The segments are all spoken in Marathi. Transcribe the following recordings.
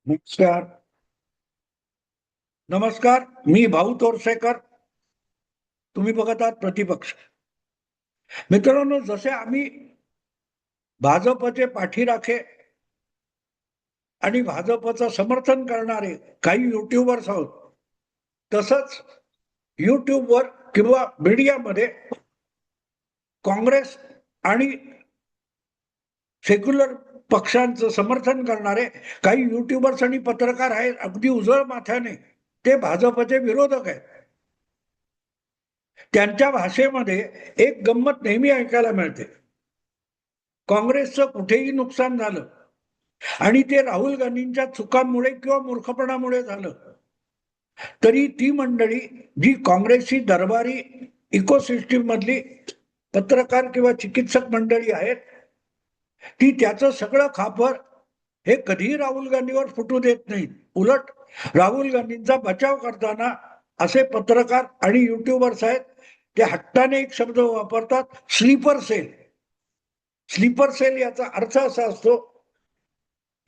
नमस्कार. नमस्कार. मी भाऊ तोरसेकर. तुम्ही बघत आहात प्रतिपक्ष. मित्रांनो, जसे आम्ही भाजपचे पाठीराखे आणि भाजपचं समर्थन करणारे काही युट्यूबर्स आहोत, तसंच युट्यूबवर किंवा मीडियामध्ये काँग्रेस आणि सेक्युलर पक्षांचं समर्थन करणारे काही युट्यूबर्स आणि पत्रकार आहेत, अगदी उजळ माथ्याने ते भाजपचे विरोधक आहेत. त्यांच्या भाषेमध्ये एक गंमत नेहमी ऐकायला मिळते. काँग्रेसचं कुठेही नुकसान झालं आणि ते राहुल गांधींच्या चुकांमुळे किंवा मूर्खपणामुळे झालं, तरी ती मंडळी जी काँग्रेसची दरबारी इकोसिस्टीम मधली पत्रकार किंवा चिकित्सक मंडळी आहेत, ती त्याचं सगळं खापर हे कधीही राहुल गांधीवर फुटू देत नाहीत. उलट राहुल गांधींचा बचाव करताना असे पत्रकार आणि युट्यूबर्स आहेत, ते हट्टाने एक शब्द वापरतात, स्लीपर सेल. स्लीपर सेल याचा अर्थ असा असतो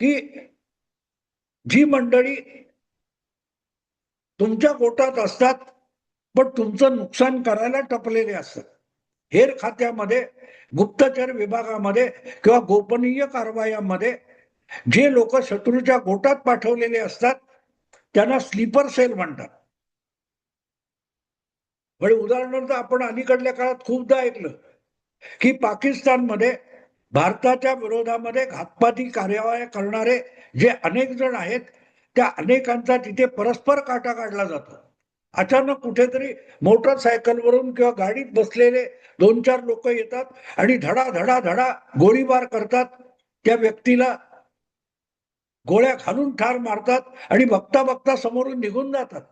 की जी मंडळी तुमच्या गोटात असतात पण तुमचं नुकसान करायला टपलेले असतात. हेर खात्यामध्ये, गुप्तचर विभागामध्ये किंवा गोपनीय कारवायांमध्ये जे लोक शत्रूच्या गोटात पाठवलेले असतात त्यांना स्लीपर सेल म्हणतात. म्हणजे उदाहरणार्थ आपण अलीकडल्या काळात खूपदा ऐकलं की पाकिस्तानमध्ये भारताच्या विरोधामध्ये घातपाती कार्यवाह्या करणारे जे अनेक जण आहेत, त्या अनेकांचा तिथे परस्पर काटा काढला जातो. अचानक कुठेतरी मोटरसायकलवरून किंवा गाडीत बसलेले 2-4 लोक येतात आणि धडा धडा धडा गोळीबार करतात. त्या व्यक्तीला गोळ्या घालून ठार मारतात आणि बघता बघता समोरून निघून जातात.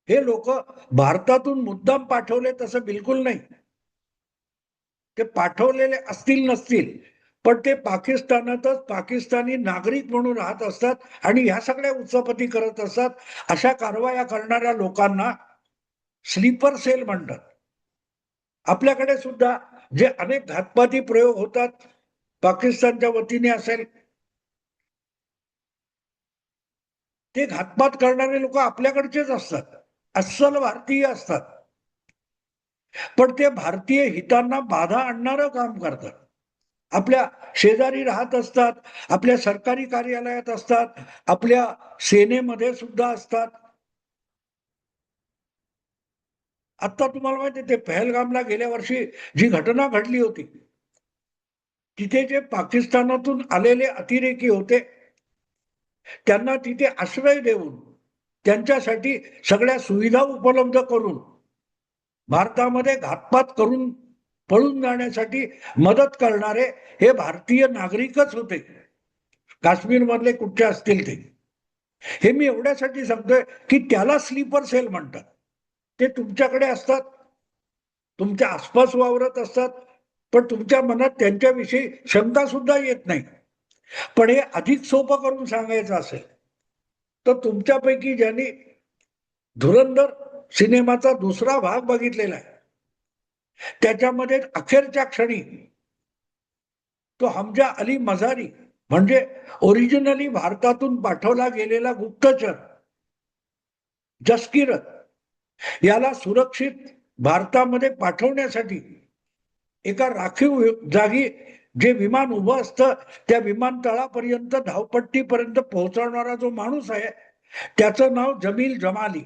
हे लोक भारतातून मुद्दाम पाठवले तसं बिलकुल नाही. ते पाठवलेले असतील नसतील, पण ते पाकिस्तानातच पाकिस्तानी नागरिक म्हणून राहत असतात आणि ह्या सगळ्या उत्सपती करत असतात. अशा कारवाया करणाऱ्या लोकांना स्लीपर सेल म्हणतात. आपल्याकडे सुद्धा जे अनेक घातपाती प्रयोग होतात, पाकिस्तानच्या वतीने असेल, ते घातपात करणारे लोक आपल्याकडचेच असतात, अस्सल भारतीय असतात, पण ते भारतीय हितांना बाधा आणणारं काम करतात. आपल्या शेजारी राहत असतात, आपल्या सरकारी कार्यालयात असतात, आपल्या सेनेमध्ये सुद्धा असतात. आता तुम्हाला माहिती आहे, ते पहलगामला गेल्या वर्षी जी घटना घडली होती, तिथे जे पाकिस्तानातून आलेले अतिरेकी होते, त्यांना तिथे आश्रय देऊन त्यांच्यासाठी सगळ्या सुविधा उपलब्ध करून भारतामध्ये घातपात करून पळून जाण्यासाठी मदत करणारे हे भारतीय नागरिकच होते, काश्मीर मधले कुठचे असतील ते. हे मी एवढ्यासाठी सांगतोय की त्याला स्लीपर सेल म्हणतात. ते तुमच्याकडे असतात, तुमच्या आसपास वावरत असतात, पण तुमच्या मनात त्यांच्याविषयी शंका सुद्धा येत नाही. पण हे अधिक सोपं करून सांगायचं असेल तर तुमच्यापैकी ज्यांनी धुरंधर सिनेमाचा दुसरा भाग बघितलेला आहे, त्याच्यामध्ये अखेरच्या क्षणी तो हमजा अली मझारी म्हणजे ओरिजिनली भारतातून पाठवला गेलेला गुप्तचर जसकिरत याला सुरक्षित भारतामध्ये पाठवण्यासाठी एका राखीव जागी जे विमान उभं असतं त्या विमानतळापर्यंत धावपट्टीपर्यंत पोहोचवणारा जो माणूस आहे, त्याचं नाव जमील जमाली.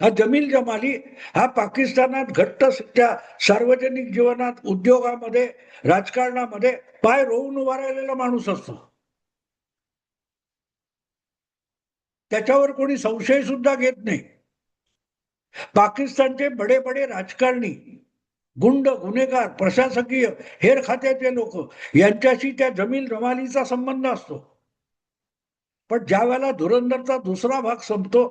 हा जमील जमाली हा पाकिस्तानात घट्ट त्या सार्वजनिक जीवनात, उद्योगामध्ये, राजकारणामध्ये पाय रोवून उभा राहिलेला माणूस असतो. त्याच्यावर कोणी संशय सुद्धा घेत नाही. पाकिस्तानचे बडे बडे राजकारणी, गुंड, गुन्हेगार, प्रशासकीय, हेर खात्याचे लोक यांच्याशी त्या जमील जमालीचा संबंध असतो. पण ज्या वेळेला धुरंधरचा दुसरा भाग संपतो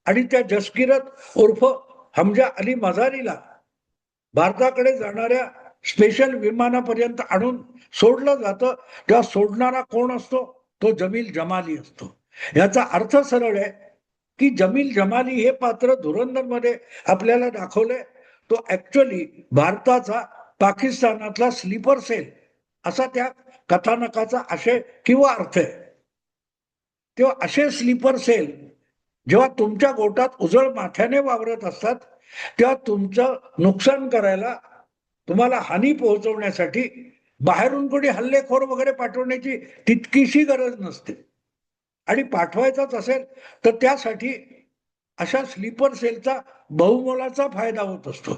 आणि त्या जसकिरत उर्फ हमजा अली मझारीला भारताकडे जाणाऱ्या स्पेशल विमानापर्यंत आणून सोडलं जातं, तेव्हा सोडणारा कोण असतो? तो जमील जमाली असतो. याचा अर्थ सरळ आहे की जमील जमाली हे पात्र धुरंधर मध्ये आपल्याला दाखवले, तो ऍक्च्युअली भारताचा पाकिस्तानातला स्लीपर सेल असा त्या कथानकाचा आशय किंवा अर्थ आहे. तेव्हा असे स्लीपर सेल जेव्हा तुमच्या गोटात उजळ माथ्याने वावरत असतात, तेव्हा तुमचं नुकसान करायला, तुम्हाला हानी पोहोचवण्यासाठी बाहेरून कोणी हल्लेखोर वगैरे पाठवण्याची तितकीशी गरज नसते. आणि पाठवायचाच असेल तर त्यासाठी अशा स्लीपर सेलचा बहुमोलाचा फायदा होत असतो.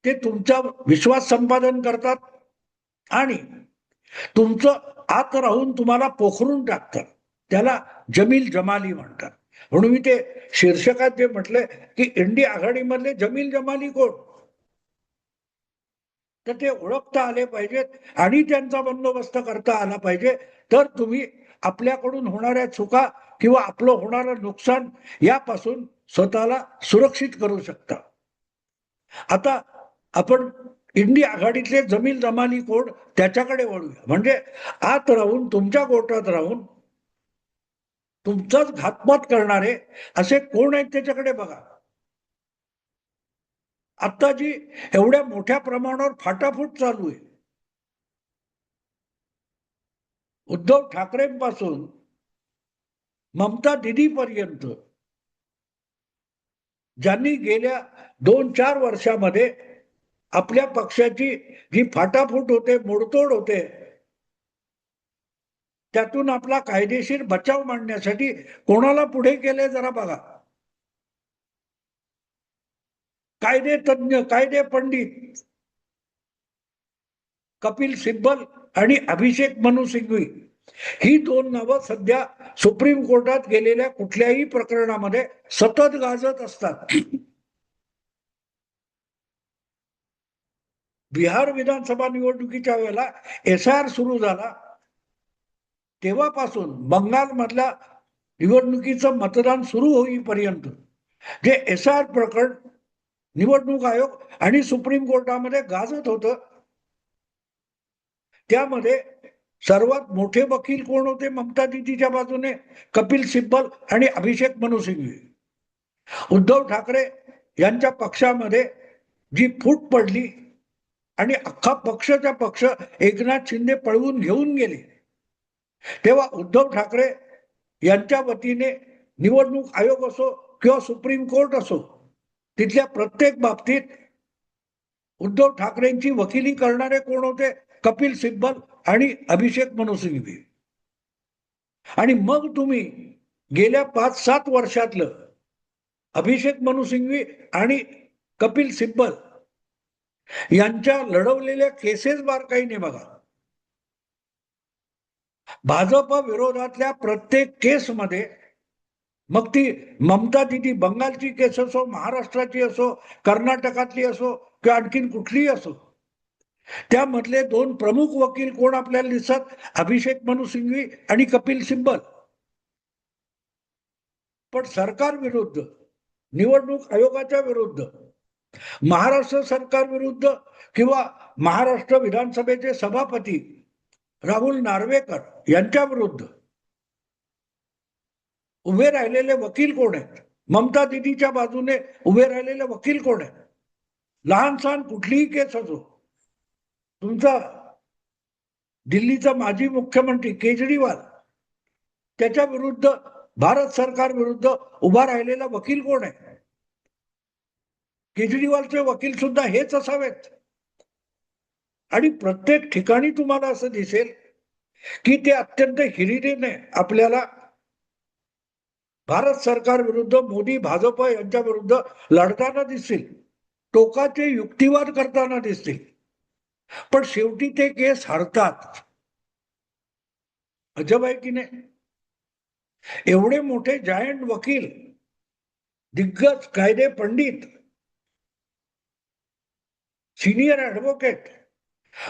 ते तुमचा विश्वास संपादन करतात आणि तुमचं आत राहून तुम्हाला पोखरून टाकतात. त्याला जमील जमाली म्हणतात. म्हणून मी ते शीर्षकात जे म्हटलंय की इंडिया आघाडीमधले जमील जमाली कोण, तर ते ओळखता आले पाहिजेत आणि त्यांचा बंदोबस्त करता आला पाहिजे. तर तुम्ही आपल्याकडून होणाऱ्या चुका किंवा आपलं होणारं नुकसान यापासून स्वतःला सुरक्षित करू शकता. आता आपण इंडिया आघाडीतले जमील जमाली कोण त्याच्याकडे वळूया. म्हणजे आत राहून तुमच्या गोटात राहून तुमचाच घातपात करणारे असे कोण आहेत त्याच्याकडे बघा. आता जी एवढ्या मोठ्या प्रमाणावर फाटाफूट चालू आहे, उद्धव ठाकरेंपासून ममता दीदीपर्यंत, ज्यांनी गेल्या 2-4 वर्षामध्ये आपल्या पक्षाची जी फाटाफूट होते, मोडतोड होते, त्यातून आपला कायदेशीर बचाव मांडण्यासाठी कोणाला पुढे केले जरा बघा. कायदे तज्ञ, कायदे पंडित कपिल सिब्बल आणि अभिषेक मनु सिंघवी ही दोन नावं सध्या सुप्रीम कोर्टात गेलेल्या कुठल्याही प्रकरणामध्ये सतत गाजत असतात. बिहार विधानसभा निवडणुकीच्या वेळेला SIR सुरू झाला, तेव्हापासून बंगालमधल्या निवडणुकीचं मतदान सुरू होईपर्यंत जे SIR प्रकरण निवडणूक आयोग आणि सुप्रीम कोर्टामध्ये गाजत होतं, त्यामध्ये सर्वात मोठे वकील कोण होते ममता दीदीच्या बाजूने? कपिल सिब्बल आणि अभिषेक मनु सिंघवी. उद्धव ठाकरे यांच्या पक्षामध्ये जी फूट पडली आणि अख्खा पक्षाच्या पक्ष एकनाथ शिंदे पळवून घेऊन गेले, तेव्हा उद्धव ठाकरे यांच्या वतीने निवडणूक आयोग असो किंवा सुप्रीम कोर्ट असो, तिथल्या प्रत्येक बाबतीत उद्धव ठाकरेंची वकिली करणारे कोण होते? कपिल सिब्बल आणि अभिषेक मनु सिंघवी. आणि मग तुम्ही गेल्या 5-7 वर्षातलं अभिषेक मनु सिंघवी आणि कपिल सिब्बल यांच्या लढवलेल्या केसेस बारकाईने बघा. भाजप विरोधातल्या प्रत्येक केसमध्ये, मग ती ममता दीदी बंगालची केस असो, महाराष्ट्राची असो, कर्नाटकातली असो किंवा आणखीन कुठलीही असो, त्यामधले 2 प्रमुख वकील कोण आपल्याला दिसतात? अभिषेक मनु सिंघवी आणि कपिल सिब्बल. पण सरकार विरुद्ध, निवडणूक आयोगाच्या विरुद्ध, महाराष्ट्र सरकार विरुद्ध किंवा महाराष्ट्र विधानसभेचे सभापती राहुल नार्वेकर यांच्या विरुद्ध उभे राहिलेले वकील कोण आहेत? ममता दीदीच्या बाजूने उभे राहिलेले वकील कोण आहेत? लहान सहान कुठलीही केस असो, तुमचा दिल्लीचा माजी मुख्यमंत्री केजरीवाल, त्याच्या विरुद्ध भारत सरकार विरुद्ध उभा राहिलेला वकील कोण आहे? केजरीवालचे वकील सुद्धा हेच असावेत. आणि प्रत्येक ठिकाणी तुम्हाला असं दिसेल की ते अत्यंत हिरिरीने आपल्याला भारत सरकार विरुद्ध, मोदी भाजप यांच्या विरुद्ध लढताना दिसतील, टोकाचे युक्तिवाद करताना दिसतील, पण शेवटी ते केस हरतात. अजब आहे की नाही? एवढे मोठे जायंट वकील, दिग्गज कायदे पंडित, सिनियर ऍडव्होकेट,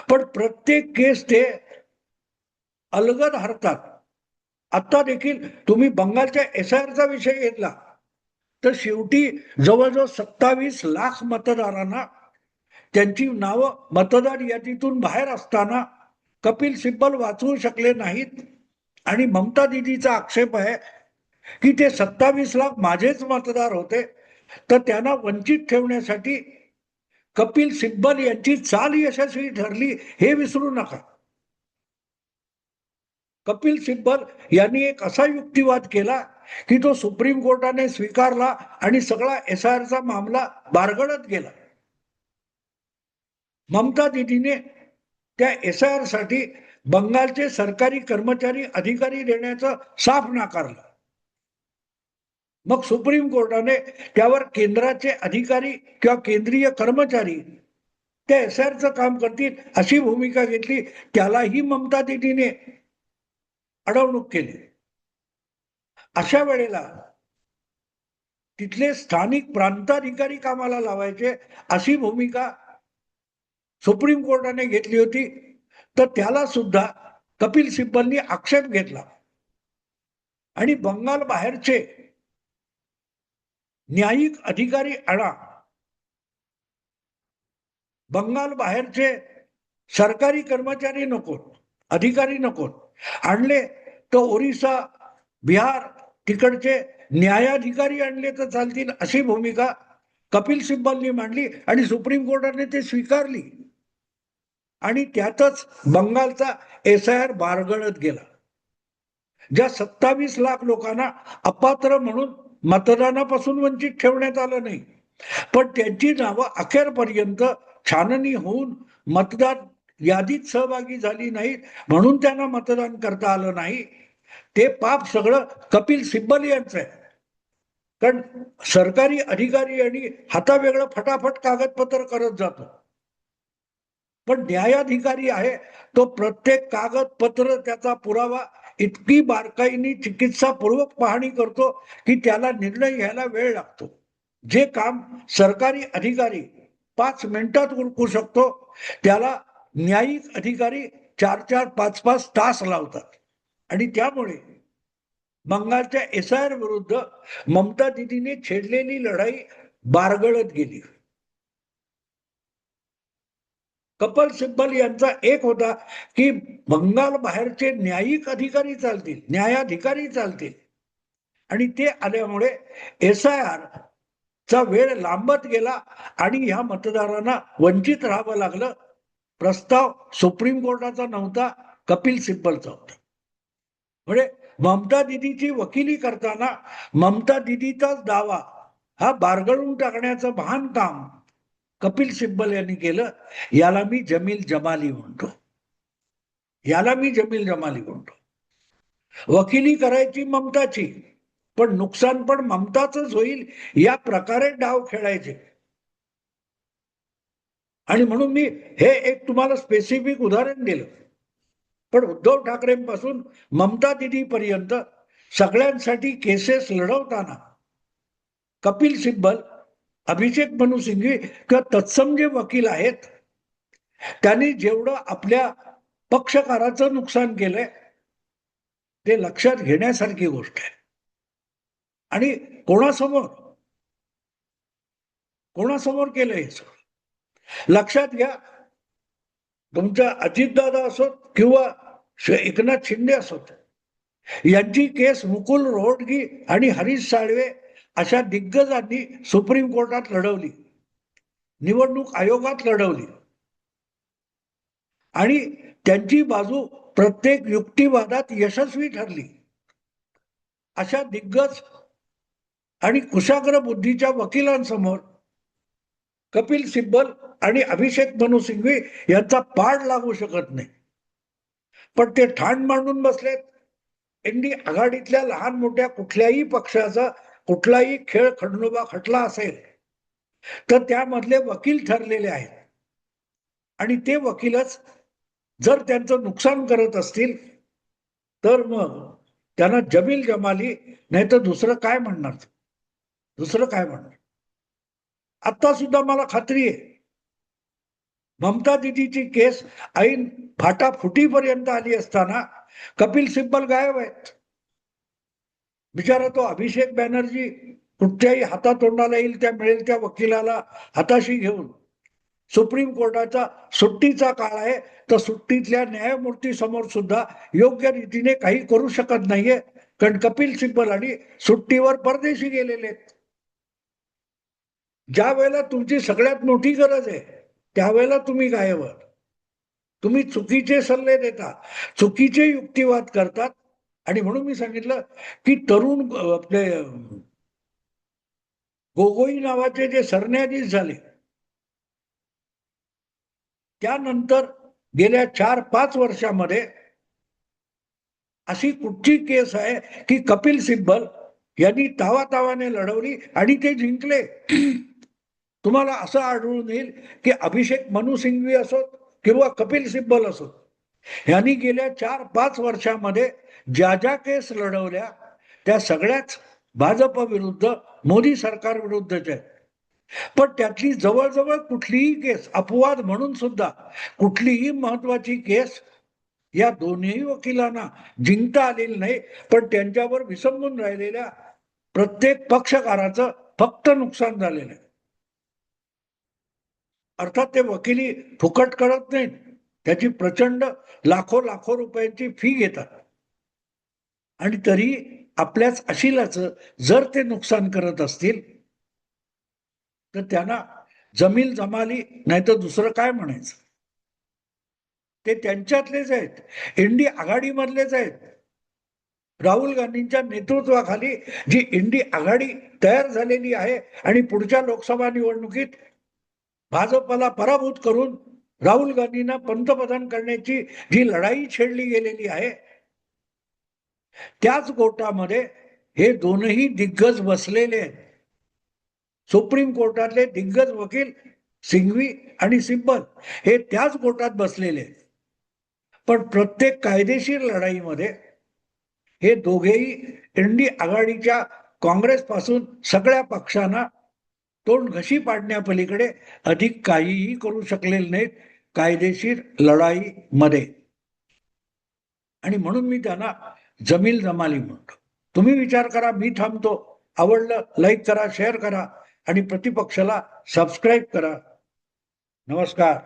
पण प्रत्येक केस ते अलगद हरतात. आता देखील तुम्ही बंगालच्या SIRचा विषय घेतला तर शेवटी जवळजवळ 27 लाख मतदारांना त्यांची नावं मतदार यादीतून बाहेर असताना कपिल सिब्बल वाचवू शकले नाहीत. आणि ममता दीदीचा आक्षेप आहे की ते 27 लाख माझेच मतदार होते, तर त्यांना वंचित ठेवण्यासाठी कपिल सिब्बल यांची चाल यशस्वी ठरली, हे विसरू नका. कपिल सिब्बल यांनी एक असा युक्तिवाद केला की तो सुप्रीम कोर्टाने स्वीकारला आणि सगळा SIRचा मामला बारगळत गेला. ममता दीदीने त्या SIR साठी बंगालचे सरकारी कर्मचारी अधिकारी देण्याचं साफ नाकारलं. मग सुप्रीम कोर्टाने त्यावर केंद्राचे अधिकारी किंवा केंद्रीय कर्मचारी त्या SIRचं काम करतील अशी भूमिका घेतली. त्यालाही ममता दीदीने अडवणूक केली. अशा वेळेला तिथले स्थानिक प्रांताधिकारी कामाला लावायचे अशी भूमिका सुप्रीम कोर्टाने घेतली होती. तर त्याला सुद्धा कपिल सिब्बलनी आक्षेप घेतला आणि बंगाल बाहेरचे न्यायिक अधिकारी आणा, बंगाल बाहेरचे सरकारी कर्मचारी नको, अधिकारी नको, आणले तर ओरिसा बिहार तिकडचे न्यायाधिकारी आणले तर चालतील अशी भूमिका कपिल सिब्बलनी मांडली आणि सुप्रीम कोर्टाने ते स्वीकारली आणि त्यातच बंगालचा SIR बारगळत गेला. ज्या 27 लाख लोकांना अपात्र म्हणून मतदानापासून वंचित ठेवण्यात आलं नाही, पण त्यांची नावं अखेरपर्यंत छाननी होऊन मतदार यादीत सहभागी झाली नाहीत म्हणून त्यांना मतदान करता आलं नाही. ते पाप सगळं कपिल सिब्बल यांचं आहे. कारण सरकारी अधिकारी आणि हातावेगळं फटाफट कागदपत्र करत जातो, पण न्यायाधिकारी आहे तो प्रत्येक कागदपत्र त्याचा पुरावा इतकी बारकाईने चिकित्सापूर्वक पाहणी करतो की त्याला निर्णय घ्यायला वेळ लागतो. जे काम सरकारी अधिकारी 5 मिनिटात उरकू शकतो त्याला न्यायिक अधिकारी 4-4, 5-5 तास लावतात. आणि त्यामुळे बंगालच्या SIR विरुद्ध ममता दीदीने छेडलेली लढाई बारगळत गेली. कपिल सिब्बल यांचा एक होता की बंगाल बाहेरचे न्यायिक अधिकारी चालतील, न्यायाधिकारी चालतील, आणि ते आल्यामुळे SIR चा वेळ लांबत गेला आणि ह्या मतदारांना वंचित राहावं लागलं. प्रस्ताव सुप्रीम कोर्टाचा नव्हता, कपिल सिब्बलचा होता. म्हणजे ममता दीदीची वकिली करताना ममता दीदीचाच दावा हा बारगळून टाकण्याचं महान काम कपिल सिब्बल यांनी केलं. याला मी जमील जमाली म्हणतो, याला मी जमील जमाली म्हणतो. वकिली करायची ममताची, पण नुकसान पण ममताचंच होईल या प्रकारे डाव खेळायचे. आणि म्हणून मी हे एक तुम्हाला स्पेसिफिक उदाहरण दिलं. पण उद्धव ठाकरेंपासून ममता दीदीपर्यंत सगळ्यांसाठी केसेस लढवताना कपिल सिब्बल, अभिषेक मनू सिंघवी किंवा तत्सम जे वकील आहेत त्यांनी जेवढं आपल्या पक्षकाराचं नुकसान केलंय ते लक्षात घेण्यासारखी गोष्ट आहे. आणि कोणासमोर केलंय हे सगळं लक्षात घ्या. तुमच्या अजितदादा असोत किंवा एकनाथ शिंदे असोत, यांची केस मुकुल रोहटगी आणि हरीश साळवे अशा दिग्गजांनी सुप्रीम कोर्टात लढवली, निवडणूक आयोगात लढवली आणि त्यांची बाजू प्रत्येक युक्तिवादात यशस्वी ठरली. अशा दिग्गज आणि कुशाग्र बुद्धीच्या वकिलांसमोर कपिल सिब्बल आणि अभिषेक मनू सिंघवी यांचा पाड लागू शकत नाही. पण ते ठाण मांडून बसलेत. इंडी आघाडीतल्या लहान मोठ्या कुठल्याही पक्षाचा कुठलाही खेळ खंडोबा खटला असेल तर त्यामधले वकील ठरलेले आहेत आणि ते वकीलच जर त्यांचं नुकसान करत असतील तर मग त्यांना जमील जमाली नाही तर दुसरं काय म्हणणार. आता सुद्धा मला खात्री आहे ममता दीदीची केस ऐन फाटाफुटीपर्यंत आली असताना कपिल सिब्बल गायब आहेत. बिचारा तो अभिषेक बॅनर्जी कुठच्याही हातातोंडाला येईल त्या मिळेल त्या वकिलाला हाताशी घेऊन सुप्रीम कोर्टाचा सुट्टीचा काळ आहे तर सुट्टीतल्या न्यायमूर्ती समोर सुद्धा योग्य रीतीने काही करू शकत नाहीये, कारण कपिल सिब्बल आणि सुट्टीवर परदेशी गेलेले आहेत. ज्या वेळेला तुमची सगळ्यात मोठी गरज आहे त्यावेळेला तुम्ही गायब आहात. तुम्ही चुकीचे सल्ले देता, चुकीचे युक्तिवाद करतात. आणि म्हणून मी सांगितलं की तरुण आपले गोगोई नावाचे जे सरन्यायाधीश झाले, त्यानंतर गेल्या 4-5 वर्षामध्ये अशी कुठची केस आहे की कपिल सिब्बल यांनी तावातावाने लढवली आणि ते जिंकले. तुम्हाला असं आढळून येईल की अभिषेक मनु सिंघवी असोत किंवा कपिल सिब्बल असोत, यांनी गेल्या 4-5 वर्षामध्ये ज्या ज्या केस लढवल्या त्या सगळ्याच भाजप विरुद्ध, मोदी सरकार विरुद्धच्या आहेत. पण त्यातली जवळजवळ कुठलीही केस, अपवाद म्हणून सुद्धा कुठलीही महत्वाची केस या दोन्ही वकिलांना जिंकता आलेली नाही. पण त्यांच्यावर विसंबून राहिलेल्या प्रत्येक पक्षकाराचं फक्त नुकसान झालेलं आहे. अर्थात ते वकिली फुकट करत नाहीत, त्याची प्रचंड लाखो लाखो रुपयांची फी घेतात. आणि तरी आपल्याच अशिलाचं जर ते नुकसान करत असतील तर त्यांना जमील जमाली नाही तर दुसरं काय म्हणायचं. ते त्यांच्यातलेच आहेत, इंडी आघाडीमधलेच आहेत. राहुल गांधींच्या नेतृत्वाखाली जी इंडी आघाडी तयार झालेली आहे आणि पुढच्या लोकसभा निवडणुकीत भाजपला पराभूत करून राहुल गांधींना पंतप्रधान करण्याची जी लढाई छेडली गेलेली आहे, त्याच गोटामध्ये हे दोनही दिग्गज बसलेले आहेत. सुप्रीम कोर्टातले दिग्गज वकील सिंघवी आणि सिब्बल हे त्याच गोटात बसलेले आहेत. पण प्रत्येक कायदेशीर लढाईमध्ये हे दोघेही इंडी आघाडीच्या काँग्रेस पासून सगळ्या पक्षांना तोंड घशी पाडण्यापलीकडे अधिक काहीही करू शकलेले नाहीत कायदेशीर लढाईमध्ये. आणि म्हणून मी त्यांना जमील जमाली म्हणतो. तुम्ही विचार करा, मी थांबतो. आवडलं लाईक करा, शेअर करा आणि प्रतिपक्षाला सबस्क्राईब करा. नमस्कार.